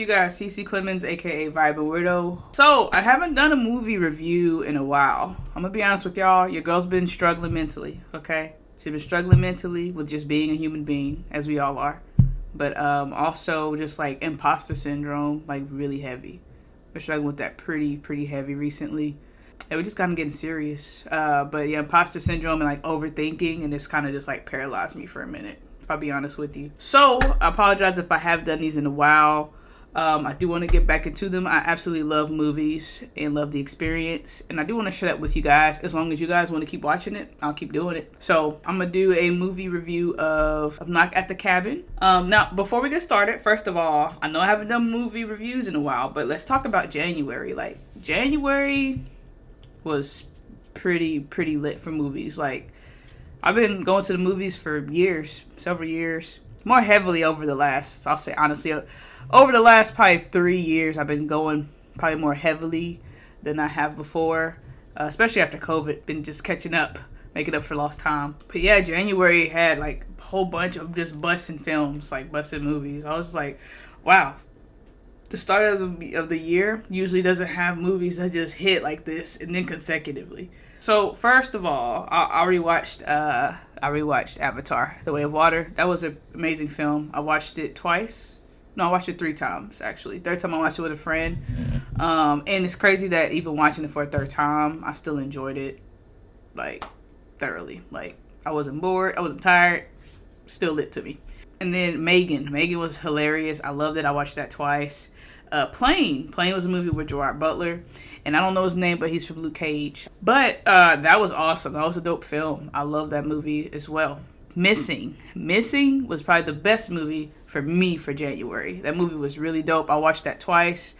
you guys? CeCe Clemons, aka Vibin Weirdo. So, I haven't done a movie review in a while. I'm gonna be honest with y'all, your girl's been struggling mentally, okay? She's been struggling mentally with just being a human being, as we all are. But also just like imposter syndrome, like really heavy. We're struggling with that pretty heavy recently. And we just kind of getting serious. But yeah, imposter syndrome and like overthinking, and it's kind of just like paralyzed me for a minute, if I'll be honest with you. So I apologize if I have done these in a while. I do want to get back into them. I absolutely love movies and love the experience, and I do want to share that with you guys. As long as you guys want to keep watching it, I'll keep doing it. So I'm gonna do a movie review of Knock at the Cabin. Now before we get started, first of all, I know I haven't done movie reviews in a while, but let's talk about January. Like, January was pretty lit for movies. Like, I've been going to the movies for years, several years, more heavily over the last, I'll say honestly, over the last probably 3 years, I've been going probably more heavily than I have before, especially after COVID. Been just catching up, making up for lost time. But yeah, January had like a whole bunch of just busting films, like busting movies. I was just like, wow. The start of the year usually doesn't have movies that just hit like this and then consecutively. So first of all, I rewatched Avatar: The Way of Water. That was an amazing film. I watched it twice. No, I watched it 3 times, actually. Third time I watched it with a friend. And it's crazy that even watching it for a third time, I still enjoyed it, like, thoroughly. Like, I wasn't bored. I wasn't tired. Still lit to me. And then Megan. Megan was hilarious. I loved it. I watched that twice. Plane was a movie with Gerard Butler. And I don't know his name, but he's from Luke Cage. But that was awesome. That was a dope film. I love that movie as well. Missing was probably the best movie for me for January. That movie was really dope. I watched that twice.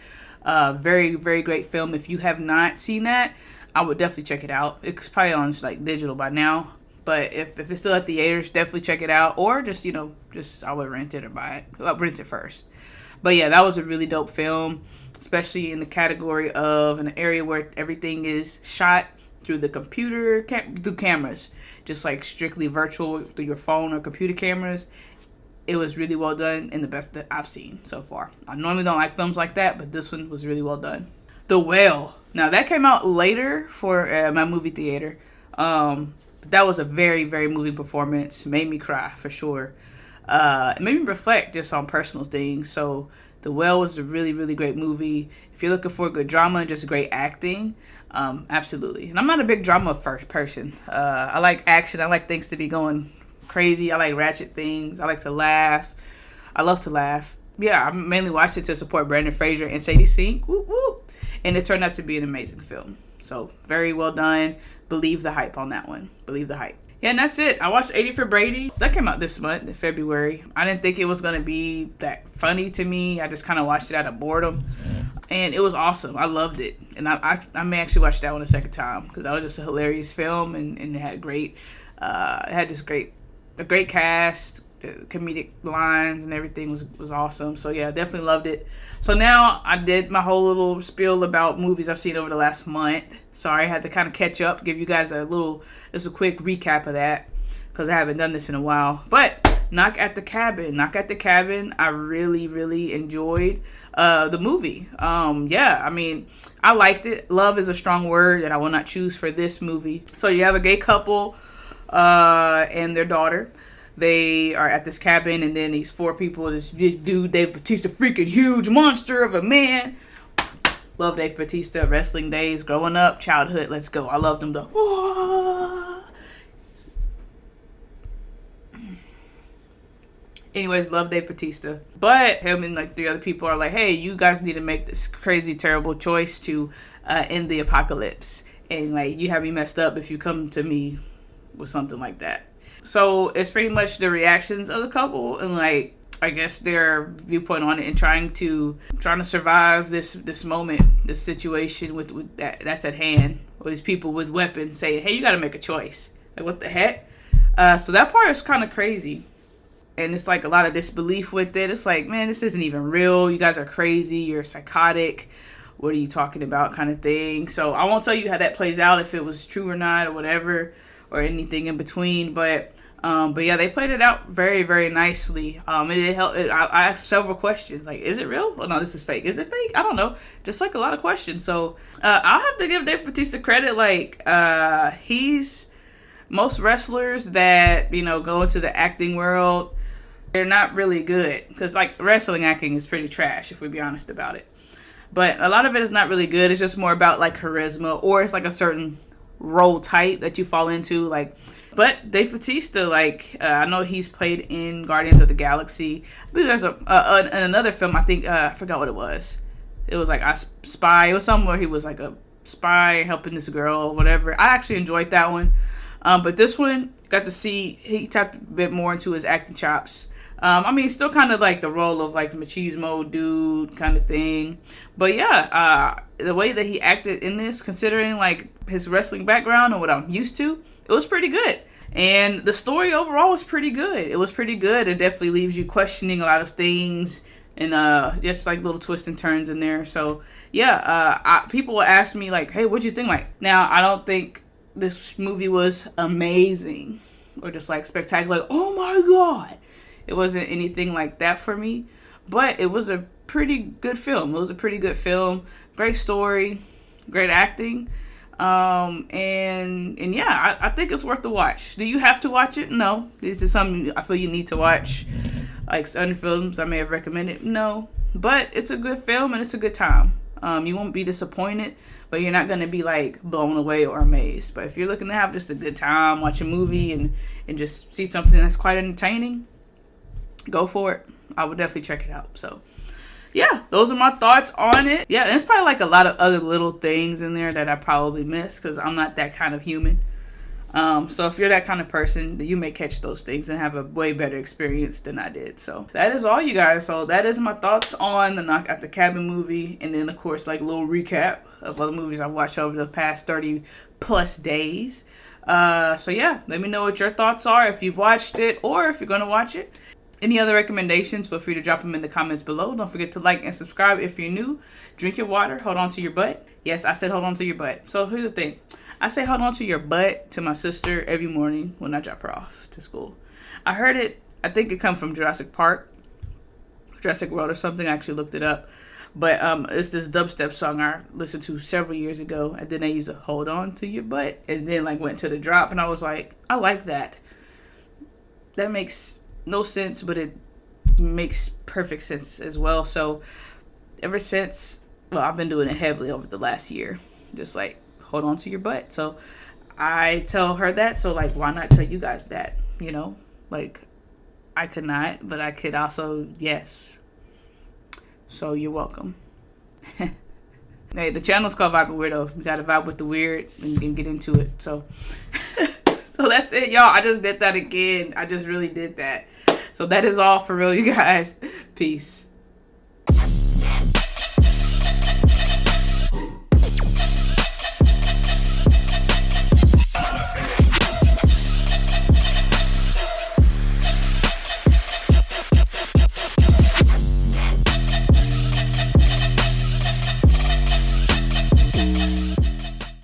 Very great film. If you have not seen that, I would definitely check it out. It's probably on like digital by now, but if it's still at theaters, definitely check it out. Or just I would rent it or buy it. Well, rent it first. But yeah, that was a really dope film, especially in the category of an area where everything is shot through the computer, through cameras, just like strictly virtual through your phone or computer cameras. It was really well done and the best that I've seen so far. I normally don't like films like that, but this one was really well done. The Whale. Now that came out later for my movie theater. But that was a very moving performance. Made me cry for sure. It made me reflect just on personal things. So The Whale was a really great movie. If you're looking for good drama and just great acting, absolutely. And I'm not a big drama first person. I like action. I like things to be going crazy. I like ratchet things. I like to laugh. I love to laugh. Yeah, I mainly watched it to support Brandon Fraser and Sadie Sink. Whoop, whoop. And it turned out to be an amazing film. So very well done. Believe the hype on that one. Believe the hype. Yeah, and that's it. I watched 80 for Brady. That came out this month in February. I didn't think it was going to be that funny to me. I just kind of watched it out of boredom. And it was awesome. I loved it. And I may actually watch that one a second time because that was just a hilarious film, and it had a great cast, comedic lines, and everything was awesome. So yeah, definitely loved it. So now I did my whole little spiel about movies I've seen over the last month. Sorry, I had to kind of catch up, give you guys a quick recap of that because I haven't done this in a while. But Knock at the Cabin, I really enjoyed the movie. Yeah, I mean, I liked it. Love is a strong word that I will not choose for this movie. So you have a gay couple and their daughter. They are at this cabin, and then these 4 people, this dude, Dave Bautista, freaking huge monster of a man. Love Dave Bautista, wrestling days, growing up, childhood, let's go. I loved him though. Anyways, love Dave Bautista. But him and like 3 other people are like, hey, you guys need to make this crazy, terrible choice to end the apocalypse. And like, you have me messed up if you come to me with something like that. So it's pretty much the reactions of the couple and like, I guess their viewpoint on it and trying to survive this moment, this situation with that's at hand. With these people with weapons saying, hey, you got to make a choice. Like, what the heck? So that part is kind of crazy. And it's like a lot of disbelief with it. It's like, man, this isn't even real. You guys are crazy. You're psychotic. What are you talking about, kind of thing. So I won't tell you how that plays out, if it was true or not or whatever, or anything in between. But But yeah, they played it out very, very nicely. It helped. I asked several questions, like, is it real? Oh no, this is fake. Is it fake? I don't know. Just like a lot of questions. So I'll have to give Dave Bautista credit. Like, he's most wrestlers that go into the acting world, they're not really good, because like wrestling acting is pretty trash if we be honest about it. But a lot of it is not really good. It's just more about like charisma, or it's like a certain role type that you fall into, like. But Dave Bautista, like, I know he's played in Guardians of the Galaxy. I believe there's another film, I think, I forgot what it was. It was like a spy. It was somewhere he was like a spy helping this girl or whatever. I actually enjoyed that one. But this one, got to see, he tapped a bit more into his acting chops. I mean, still kind of like the role of like the machismo dude kind of thing. But yeah, the way that he acted in this, considering like his wrestling background and what I'm used to, it was pretty good. And the story overall was pretty good. It was pretty good. It definitely leaves you questioning a lot of things, and just like little twists and turns in there. So yeah, people will ask me like, hey, what'd you think? Like, now I don't think this movie was amazing or just like spectacular, like, oh my god. It wasn't anything like that for me, but it was a pretty good film. It was a pretty good film. Great story, great acting. And yeah, I think it's worth the watch. Do you have to watch it? No. This is something I feel you need to watch. Like certain films I may have recommended. No. But it's a good film and it's a good time. You won't be disappointed, but you're not going to be like blown away or amazed. But if you're looking to have just a good time, watch a movie and just see something that's quite entertaining, go for it. I would definitely check it out. So yeah, those are my thoughts on it. Yeah, and there's probably like a lot of other little things in there that I probably missed because I'm not that kind of human. So if you're that kind of person, then you may catch those things and have a way better experience than I did. So that is all, you guys. So that is my thoughts on the Knock at the Cabin movie. And then, of course, like a little recap of other movies I've watched over the past 30 plus days. So yeah, let me know what your thoughts are if you've watched it or if you're going to watch it. Any other recommendations, feel free to drop them in the comments below. Don't forget to like and subscribe if you're new. Drink your water. Hold on to your butt. Yes, I said hold on to your butt. So here's the thing. I say hold on to your butt to my sister every morning when I drop her off to school. I heard it. I think it comes from Jurassic Park, Jurassic World or something. I actually looked it up. But it's this dubstep song I listened to several years ago. And then they used to hold on to your butt. And then like went to the drop. And I was like, I like that. That makes no sense, but it makes perfect sense as well. So ever since, well, I've been doing it heavily over the last year, just like hold on to your butt. So I tell her that, so like why not tell you guys that, like I could not, but I could also, yes. So you're welcome. Hey, the channel's called Vibin Weirdo. You gotta vibe with the weird and you can get into it. So so that's it, y'all. I just did that again. I just really did that. So that is all for real, you guys. Peace.